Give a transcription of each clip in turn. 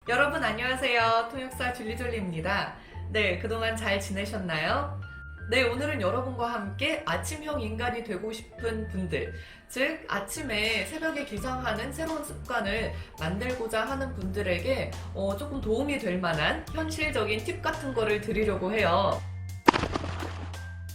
여러분 안녕하세요. 통역사 줄리졸리입니다. 네, 그동안 잘 지내셨나요? 네, 오늘은 여러분과 함께 아침형 인간이 되고 싶은 분들, 즉 아침에 새벽에 기상하는 새로운 습관을 만들고자 하는 분들에게 조금 도움이 될 만한 현실적인 팁 같은 거를 드리려고 해요.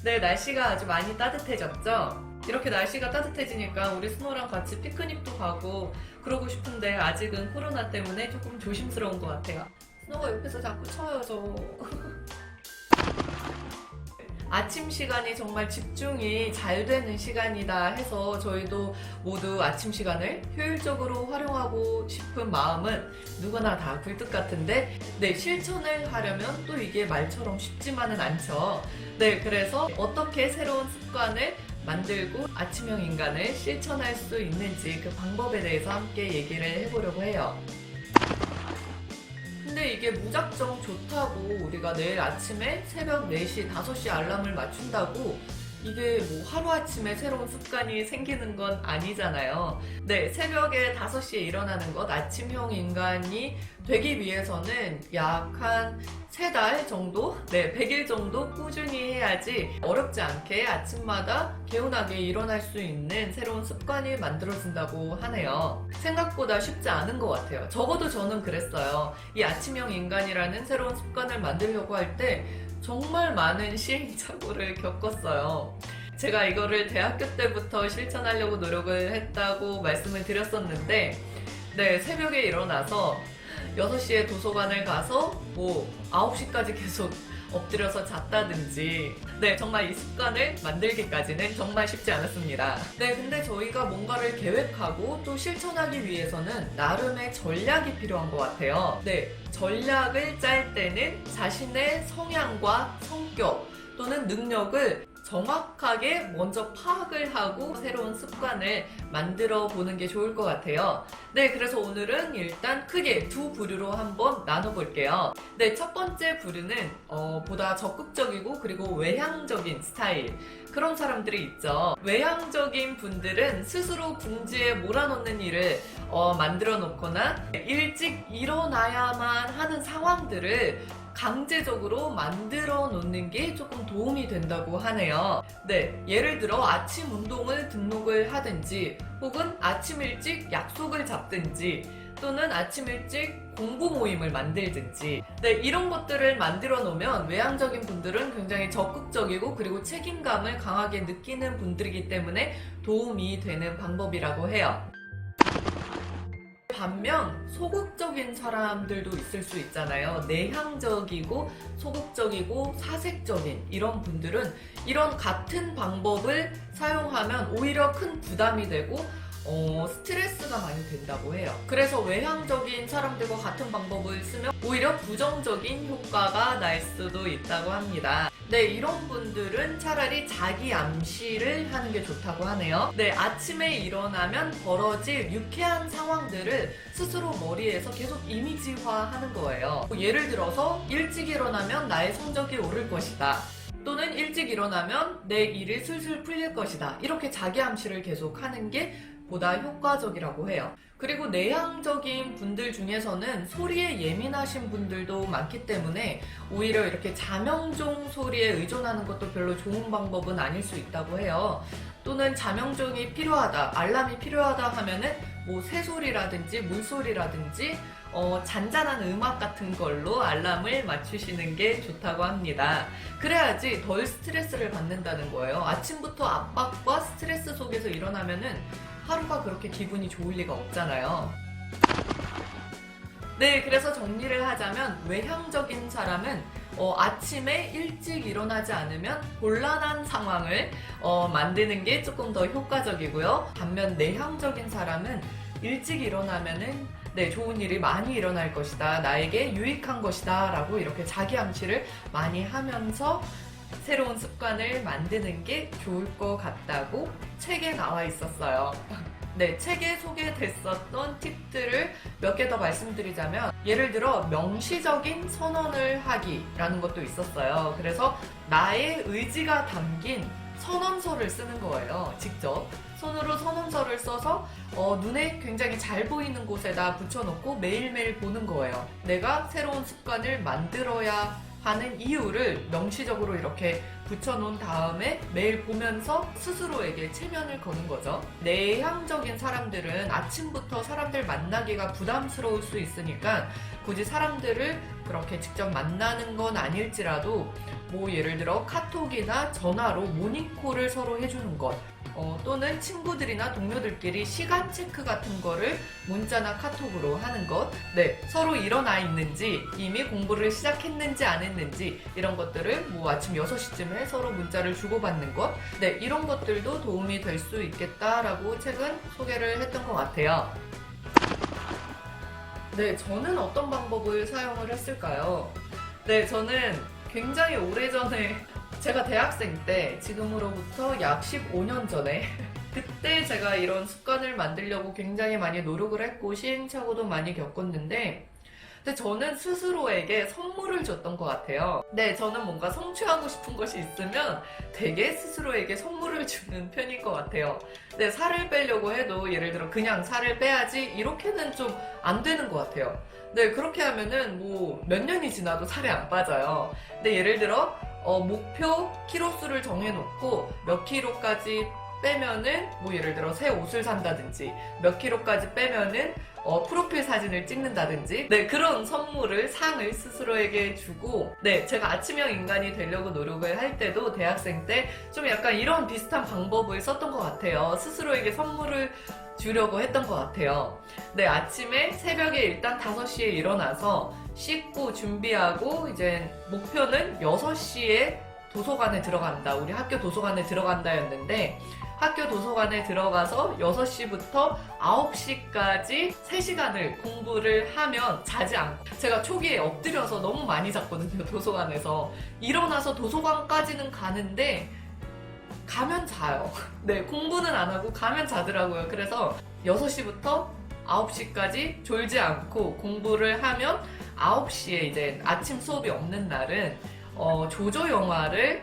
네, 날씨가 아주 많이 따뜻해졌죠? 이렇게 날씨가 따뜻해지니까 우리 스노랑 같이 피크닉도 가고 그러고 싶은데 아직은 코로나 때문에 조금 조심스러운 것 같아요. 스노가 옆에서 자꾸 쳐요, 저. 아침 시간이 정말 집중이 잘 되는 시간이다 해서 저희도 모두 아침 시간을 효율적으로 활용하고 싶은 마음은 누구나 다 굴뚝 같은데, 네, 실천을 하려면 또 이게 말처럼 쉽지만은 않죠. 네, 그래서 어떻게 새로운 습관을 만들고 아침형 인간을 실천할 수 있는지 그 방법에 대해서 함께 얘기를 해보려고 해요. 근데 이게 무작정 좋다고 우리가 내일 아침에 새벽 4시, 5시 알람을 맞춘다고 이게 뭐 하루아침에 새로운 습관이 생기는 건 아니잖아요. 네, 새벽에 5시에 일어나는 것, 아침형 인간이 되기 위해서는 약 한 3달 정도? 네, 100일 정도 꾸준히 해야지 어렵지 않게 아침마다 개운하게 일어날 수 있는 새로운 습관이 만들어진다고 하네요. 생각보다 쉽지 않은 것 같아요. 적어도 저는 그랬어요. 이 아침형 인간이라는 새로운 습관을 만들려고 할 때 정말 많은 시행착오를 겪었어요. 제가 이거를 대학교 때부터 실천하려고 노력을 했다고 말씀을 드렸었는데, 네, 새벽에 일어나서 6시에 도서관을 가서 뭐 9시까지 계속 엎드려서 잤다든지, 네, 정말 이 습관을 만들기까지는 정말 쉽지 않았습니다. 네, 근데 저희가 뭔가를 계획하고 또 실천하기 위해서는 나름의 전략이 필요한 것 같아요. 네, 전략을 짤 때는 자신의 성향과 성격 또는 능력을 정확하게 먼저 파악을 하고 새로운 습관을 만들어 보는 게 좋을 것 같아요. 네, 그래서 오늘은 일단 크게 두 부류로 한번 나눠볼게요. 네, 첫 번째 부류는 보다 적극적이고 그리고 외향적인 스타일, 그런 사람들이 있죠. 외향적인 분들은 스스로 궁지에 몰아넣는 일을 만들어 놓거나 일찍 일어나야만 하는 상황들을 강제적으로 만들어 놓는 게 조금 도움이 된다고 하네요. 네, 예를 들어 아침 운동을 등록을 하든지 혹은 아침 일찍 약속을 잡든지 또는 아침 일찍 공부 모임을 만들든지, 네, 이런 것들을 만들어 놓으면 외향적인 분들은 굉장히 적극적이고 그리고 책임감을 강하게 느끼는 분들이기 때문에 도움이 되는 방법이라고 해요. 반면 소극적인 사람들도 있을 수 있잖아요. 내향적이고 소극적이고 사색적인 이런 분들은 이런 같은 방법을 사용하면 오히려 큰 부담이 되고 스트레스가 많이 된다고 해요. 그래서 외향적인 사람들과 같은 방법을 쓰면 오히려 부정적인 효과가 날 수도 있다고 합니다. 네, 이런 분들은 차라리 자기 암시를 하는 게 좋다고 하네요. 네, 아침에 일어나면 벌어질 유쾌한 상황들을 스스로 머리에서 계속 이미지화하는 거예요. 예를 들어서 일찍 일어나면 나의 성적이 오를 것이다. 또는 일찍 일어나면 내 일이 술술 풀릴 것이다. 이렇게 자기 암시를 계속 하는 게 보다 효과적이라고 해요. 그리고 내향적인 분들 중에서는 소리에 예민하신 분들도 많기 때문에 오히려 이렇게 자명종 소리에 의존하는 것도 별로 좋은 방법은 아닐 수 있다고 해요. 또는 자명종이 필요하다, 알람이 필요하다 하면은 뭐 새소리라든지 물소리라든지 잔잔한 음악 같은 걸로 알람을 맞추시는 게 좋다고 합니다. 그래야지 덜 스트레스를 받는다는 거예요. 아침부터 압박과 스트레스 속에서 일어나면은 하루가 그렇게 기분이 좋을 리가 없잖아요. 네, 그래서 정리를 하자면 외향적인 사람은 아침에 일찍 일어나지 않으면 곤란한 상황을 만드는 게 조금 더 효과적이고요. 반면 내향적인 사람은 일찍 일어나면은 네, 좋은 일이 많이 일어날 것이다, 나에게 유익한 것이다 라고 이렇게 자기 암시를 많이 하면서 새로운 습관을 만드는 게 좋을 것 같다고 책에 나와 있었어요. 네, 책에 소개됐었던 팁들을 몇 개 더 말씀드리자면, 예를 들어 명시적인 선언을 하기라는 것도 있었어요. 그래서 나의 의지가 담긴 선언서를 쓰는 거예요. 직접 손으로 선음서를 써서 눈에 굉장히 잘 보이는 곳에다 붙여놓고 매일매일 보는 거예요. 내가 새로운 습관을 만들어야 하는 이유를 명시적으로 이렇게 붙여놓은 다음에 매일 보면서 스스로에게 체면을 거는 거죠. 내향적인 사람들은 아침부터 사람들 만나기가 부담스러울 수 있으니까 굳이 사람들을 그렇게 직접 만나는 건 아닐지라도 뭐 예를 들어 카톡이나 전화로 모닝콜을 서로 해주는 것, 또는 친구들이나 동료들끼리 시간 체크 같은 거를 문자나 카톡으로 하는 것, 네, 서로 일어나 있는지 이미 공부를 시작했는지 안 했는지 이런 것들을 뭐 아침 6시쯤에 서로 문자를 주고받는 것, 네, 이런 것들도 도움이 될 수 있겠다라고 최근 소개를 했던 것 같아요. 네, 저는 어떤 방법을 사용을 했을까요? 네, 저는 굉장히 오래전에 제가 대학생 때, 지금으로부터 약 15년 전에 그때 제가 이런 습관을 만들려고 굉장히 많이 노력을 했고 시행착오도 많이 겪었는데, 근데 저는 스스로에게 선물을 줬던 것 같아요. 네, 저는 뭔가 성취하고 싶은 것이 있으면 되게 스스로에게 선물을 주는 편인 것 같아요. 네, 살을 빼려고 해도 예를 들어 그냥 살을 빼야지 이렇게는 좀 안 되는 것 같아요. 네, 그렇게 하면은 뭐 몇 년이 지나도 살이 안 빠져요. 근데 예를 들어 목표 키로수를 정해놓고 몇 킬로까지 빼면은 뭐 예를 들어 새 옷을 산다든지 몇 킬로까지 빼면은 프로필 사진을 찍는다든지, 네, 그런 선물을, 상을 스스로에게 주고, 네, 제가 아침형 인간이 되려고 노력을 할 때도 대학생 때 좀 약간 이런 비슷한 방법을 썼던 것 같아요. 스스로에게 선물을 주려고 했던 것 같아요. 네, 아침에 새벽에 일단 5시에 일어나서 씻고 준비하고 이제 목표는 6시에 도서관에 들어간다. 우리 학교 도서관에 들어간다였는데 학교 도서관에 들어가서 6시부터 9시까지 3시간을 공부를 하면 자지 않고, 제가 초기에 엎드려서 너무 많이 잤거든요. 도서관에서 일어나서 도서관까지는 가는데 가면 자요. 네, 공부는 안 하고 가면 자더라고요. 그래서 6시부터 9시까지 졸지 않고 공부를 하면 9시에 이제 아침 수업이 없는 날은 조조 영화를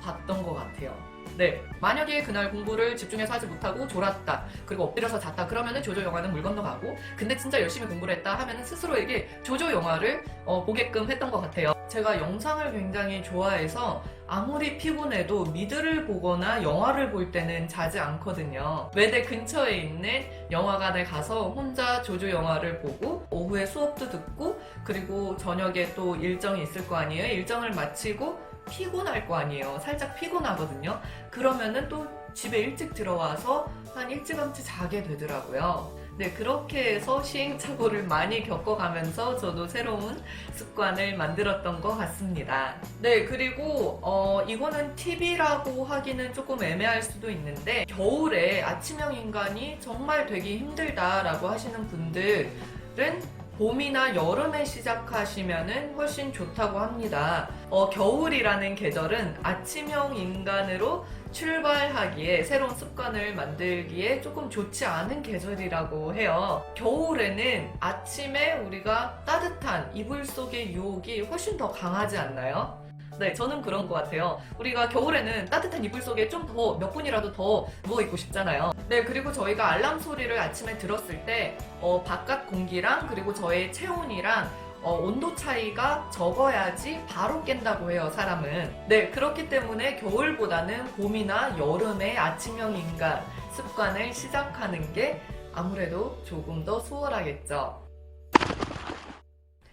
봤던 것 같아요. 네, 만약에 그날 공부를 집중해서 하지 못하고 졸았다, 그리고 엎드려서 잤다, 그러면은 조조 영화는 물 건너가고, 근데 진짜 열심히 공부를 했다 하면은 스스로에게 조조 영화를 보게끔 했던 것 같아요. 제가 영상을 굉장히 좋아해서 아무리 피곤해도 미드를 보거나 영화를 볼 때는 자지 않거든요. 외대 근처에 있는 영화관에 가서 혼자 조조 영화를 보고 오후에 수업도 듣고, 그리고 저녁에 또 일정이 있을 거 아니에요. 일정을 마치고 피곤할 거 아니에요. 살짝 피곤하거든요. 그러면은 또 집에 일찍 들어와서 한 일찌감치 자게 되더라고요. 네, 그렇게 해서 시행착오를 많이 겪어가면서 저도 새로운 습관을 만들었던 것 같습니다. 네, 그리고 이거는 팁이라고 하기는 조금 애매할 수도 있는데, 겨울에 아침형 인간이 정말 되기 힘들다라고 하시는 분들은 봄이나 여름에 시작하시면은 훨씬 좋다고 합니다. 겨울이라는 계절은 아침형 인간으로 출발하기에, 새로운 습관을 만들기에 조금 좋지 않은 계절이라고 해요. 겨울에는 아침에 우리가 따뜻한 이불 속의 유혹이 훨씬 더 강하지 않나요? 네, 저는 그런 것 같아요. 우리가 겨울에는 따뜻한 이불 속에 좀 더 몇 분이라도 더 누워있고 싶잖아요. 네, 그리고 저희가 알람 소리를 아침에 들었을 때 바깥 공기랑 그리고 저의 체온이랑 온도 차이가 적어야지 바로 깬다고 해요, 사람은. 네, 그렇기 때문에 겨울보다는 봄이나 여름에 아침형 인간 습관을 시작하는 게 아무래도 조금 더 수월하겠죠.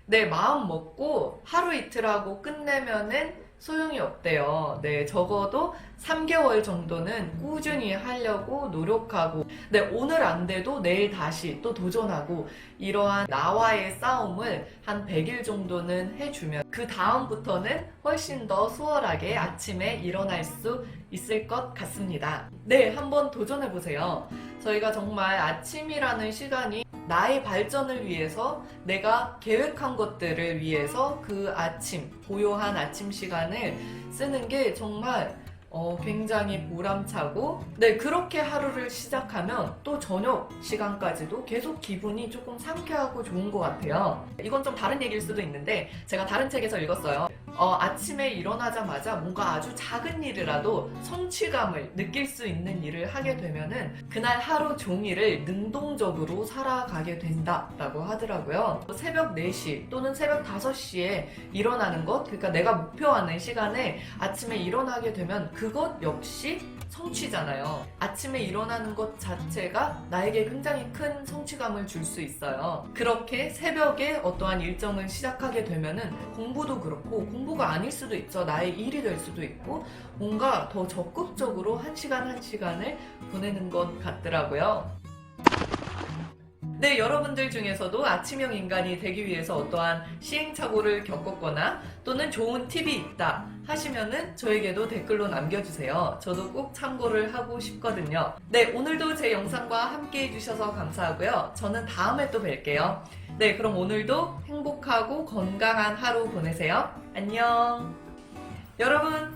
네, 마음 먹고 하루 이틀 하고 끝내면은 소용이 없대요. 네, 적어도 3개월 정도는 꾸준히 하려고 노력하고, 네, 오늘 안 돼도 내일 다시 또 도전하고, 이러한 나와의 싸움을 한 100일 정도는 해주면 그 다음부터는 훨씬 더 수월하게 아침에 일어날 수 있을 것 같습니다. 네, 한번 도전해보세요. 저희가 정말 아침이라는 시간이 나의 발전을 위해서, 내가 계획한 것들을 위해서 그 아침, 고요한 아침 시간을 쓰는 게 정말 굉장히 보람차고, 네, 그렇게 하루를 시작하면 또 저녁 시간까지도 계속 기분이 조금 상쾌하고 좋은 것 같아요. 이건 좀 다른 얘기일 수도 있는데, 제가 다른 책에서 읽었어요. 아침에 일어나자마자 뭔가 아주 작은 일이라도 성취감을 느낄 수 있는 일을 하게 되면은 그날 하루 종일을 능동적으로 살아가게 된다라고 하더라고요. 새벽 4시 또는 새벽 5시에 일어나는 것, 그러니까 내가 목표하는 시간에 아침에 일어나게 되면 그것 역시 성취잖아요. 아침에 일어나는 것 자체가 나에게 굉장히 큰 성취감을 줄 수 있어요. 그렇게 새벽에 어떠한 일정을 시작하게 되면은 공부도 그렇고, 공부가 아닐 수도 있죠. 나의 일이 될 수도 있고, 뭔가 더 적극적으로 한 시간 한 시간을 보내는 것 같더라고요. 네, 여러분들 중에서도 아침형 인간이 되기 위해서 어떠한 시행착오를 겪었거나 또는 좋은 팁이 있다 하시면은 저에게도 댓글로 남겨주세요. 저도 꼭 참고를 하고 싶거든요. 네, 오늘도 제 영상과 함께 해주셔서 감사하고요. 저는 다음에 또 뵐게요. 네, 그럼 오늘도 행복하고 건강한 하루 보내세요. 안녕. 여러분,